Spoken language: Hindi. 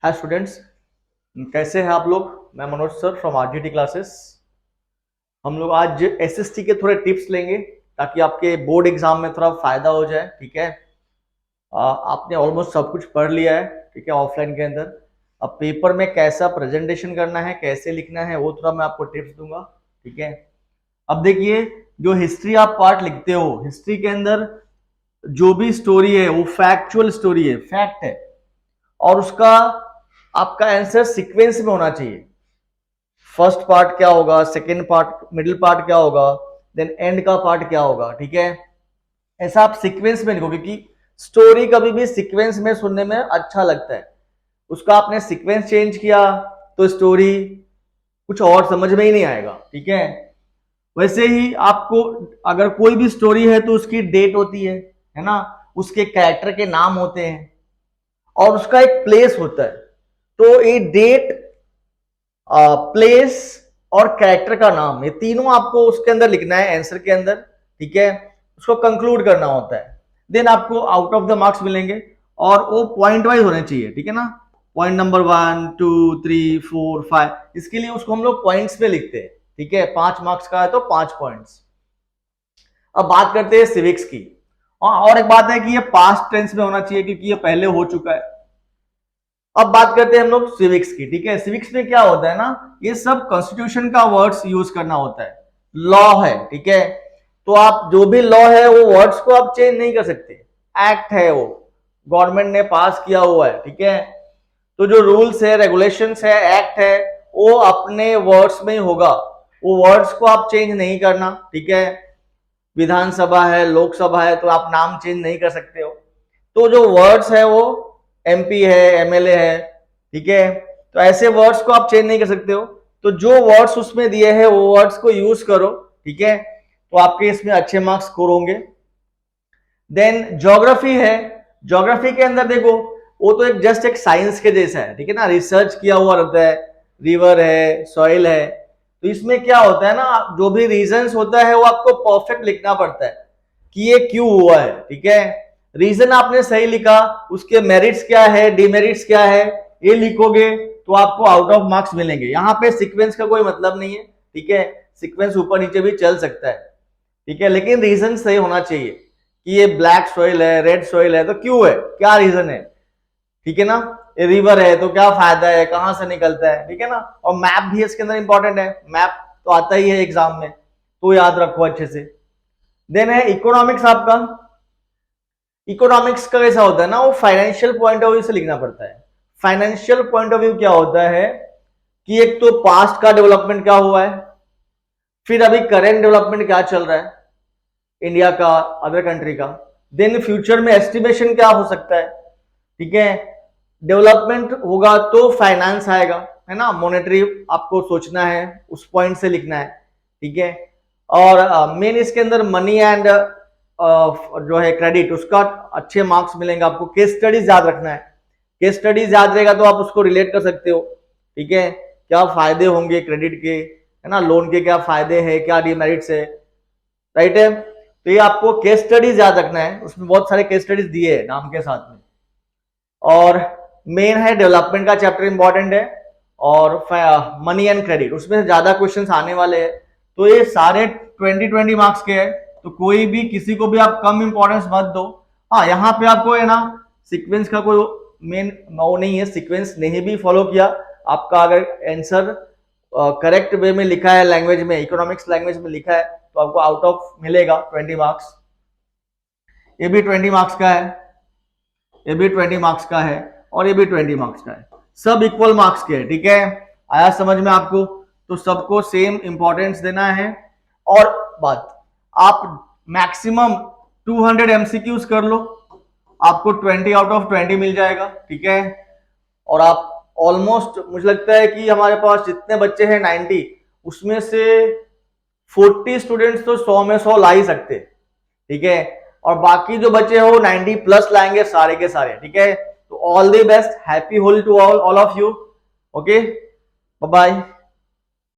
हाय स्टूडेंट्स, कैसे हैं आप लोग। मैं Manoj sir from RGT classes. हम लोग आज एसएसटी के थोड़े टिप्स लेंगे ताकि आपके बोर्ड एग्जाम में थोड़ा फायदा हो जाए। ठीक है, आपने ऑलमोस्ट सब कुछ पढ़ लिया है। ठीक है, ऑफलाइन के अंदर अब पेपर में कैसा प्रेजेंटेशन करना है, कैसे लिखना है, वो थोड़ा मैं आपको टिप्स दूंगा। ठीक है, अब देखिए, जो हिस्ट्री आप पार्ट लिखते हो, हिस्ट्री के अंदर जो भी स्टोरी है वो फैक्चुअल स्टोरी है, फैक्ट है, और उसका आपका आंसर सीक्वेंस में होना चाहिए। फर्स्ट पार्ट क्या होगा, सेकेंड पार्ट, मिडिल पार्ट क्या होगा, देन एंड का पार्ट क्या होगा। ठीक है, ऐसा आप सीक्वेंस में लिखो, क्योंकि स्टोरी कभी भी सीक्वेंस में सुनने में अच्छा लगता है। उसका आपने सीक्वेंस चेंज किया तो स्टोरी कुछ और समझ में ही नहीं आएगा। ठीक है, वैसे ही आपको अगर कोई भी स्टोरी है तो उसकी डेट होती है ना, उसके कैरेक्टर के नाम होते हैं और उसका एक प्लेस होता है। तो ये डेट, प्लेस और कैरेक्टर का नाम, ये तीनों आपको उसके अंदर लिखना है आंसर के अंदर। ठीक है, उसको कंक्लूड करना होता है। देन आपको आउट ऑफ द मार्क्स मिलेंगे और वो पॉइंट वाइज होने चाहिए। ठीक है ना, पॉइंट नंबर 1 2 3 4 5, इसके लिए उसको हम लोग पॉइंट्स में लिखते हैं। ठीक है, 5 मार्क्स का है तो 5 पॉइंट्स। अब बात करते हैं सिविक्स की। और एक बात है कि ये पास्ट टेंस में होना चाहिए क्योंकि ये पहले हो चुका है। अब बात करते हैं हम लोग सिविक्स की। ठीक है, सिविक्स में क्या होता है ना, ये सब कॉन्स्टिट्यूशन का वर्ड्स यूज करना होता है, लॉ है। ठीक है, तो आप जो भी लॉ है वो वर्ड्स को आप चेंज नहीं कर सकते, एक्ट है, वो गवर्नमेंट ने पास किया हुआ है। ठीक है, तो जो रूल्स है, रेगुलेशंस है, एक्ट है, वो अपने वर्ड्स में ही होगा, वो वर्ड्स को आप चेंज नहीं करना। ठीक है, विधानसभा है, लोकसभा है, तो आप नाम चेंज नहीं कर सकते हो। तो जो वर्ड्स है वो एमपी है, एमएलए है। ठीक है, तो ऐसे वर्ड्स को आप चेंज नहीं कर सकते हो। तो जो वर्ड्स उसमें दिए हैं वो वर्ड्स को यूज करो। ठीक है, तो आपके इसमें अच्छे मार्क्स स्कोर होंगे। देन ज्योग्राफी है। ज्योग्राफी के अंदर देखो, वो तो एक जस्ट एक साइंस के जैसा है। ठीक है ना, रिसर्च किया हुआ रहता है, रिवर है, सॉइल है। तो इसमें क्या होता है ना, जो भी रीजंस होता है वो आपको परफेक्ट लिखना पड़ता है कि ये क्यों हुआ है। ठीक है, रीजन आपने सही लिखा, उसके मेरिट्स क्या है, डिमेरिट्स क्या है, ये लिखोगे तो आपको आउट ऑफ मार्क्स मिलेंगे। यहाँ पे सीक्वेंस का कोई मतलब नहीं है। ठीक है, सीक्वेंस ऊपर नीचे भी चल सकता है। ठीक है, लेकिन रीजन सही होना चाहिए कि ये ब्लैक सॉइल है, रेड सॉइल है, तो क्यों है, क्या रीजन है। ठीक है ना, ये रिवर है तो क्या फायदा है, कहां से निकलता है। ठीक है ना, और मैप भी इसके अंदर इंपॉर्टेंट है, मैप तो आता ही है एग्जाम में, तो याद रखो अच्छे से। देन है इकोनॉमिक्स आपका। इकोनॉमिक्स का कैसा होता है ना, वो फाइनेंशियल पॉइंट ऑफ व्यू से लिखना पड़ता है। फाइनेंशियल पॉइंट ऑफ व्यू क्या होता है कि एक तो पास्ट का डेवलपमेंट क्या हुआ है, फिर अभी करेंट डेवलपमेंट क्या चल रहा है इंडिया का, अदर कंट्री का, देन फ्यूचर में एस्टिमेशन क्या हो सकता है। ठीक है, डेवलपमेंट होगा तो फाइनेंस आएगा, है ना, मॉनेटरी आपको सोचना है, उस पॉइंट से लिखना है। ठीक है, और मेन इसके अंदर मनी एंड जो है क्रेडिट, उसका अच्छे मार्क्स मिलेंगे आपको। केस स्टडीज याद रखना है, केस स्टडीज याद रहेगा तो आप उसको रिलेट कर सकते हो। ठीक है, क्या फायदे होंगे क्रेडिट के, है ना, लोन के क्या फायदे हैं, क्या डिमेरिट्स है, राइट है। तो ये आपको केस स्टडीज याद रखना है, उसमें बहुत सारे केस स्टडीज दिए हैं नाम के साथ में। और मेन है डेवलपमेंट का चैप्टर इंपॉर्टेंट है, और मनी एंड क्रेडिट, उसमें ज्यादा क्वेश्चंस आने वाले हैं। तो ये सारे 20-20 मार्क्स के हैं, तो कोई भी किसी को भी आप कम इंपॉर्टेंस मत दो। हाँ, यहाँ पे आपको है ना, सीक्वेंस का कोई मेन वो नहीं है, सीक्वेंस नहीं भी फॉलो किया, आपका अगर आंसर करेक्ट वे में लिखा है, लैंग्वेज में, इकोनॉमिक्स लैंग्वेज में लिखा है, तो आपको आउट ऑफ मिलेगा 20 मार्क्स। ये भी 20 मार्क्स का है, ये भी 20 मार्क्स का है, और ये भी 20 मार्क्स का है। सब इक्वल मार्क्स के हैं। ठीक है, आया समझ में आपको, तो सबको सेम इंपॉर्टेंस देना है। और बात, आप मैक्सिमम 200 एमसीक्यूज कर लो, आपको 20 आउट ऑफ 20 मिल जाएगा। ठीक है, और आप ऑलमोस्ट, मुझे लगता है कि हमारे पास जितने बच्चे हैं 90, उसमें से 40 स्टूडेंट्स तो 100 में 100 ला ही सकते। ठीक है, और बाकी जो बच्चे हो 90 प्लस लाएंगे सारे के सारे। ठीक है, तो all the best, happy Holi to all of you. Okay, bye bye.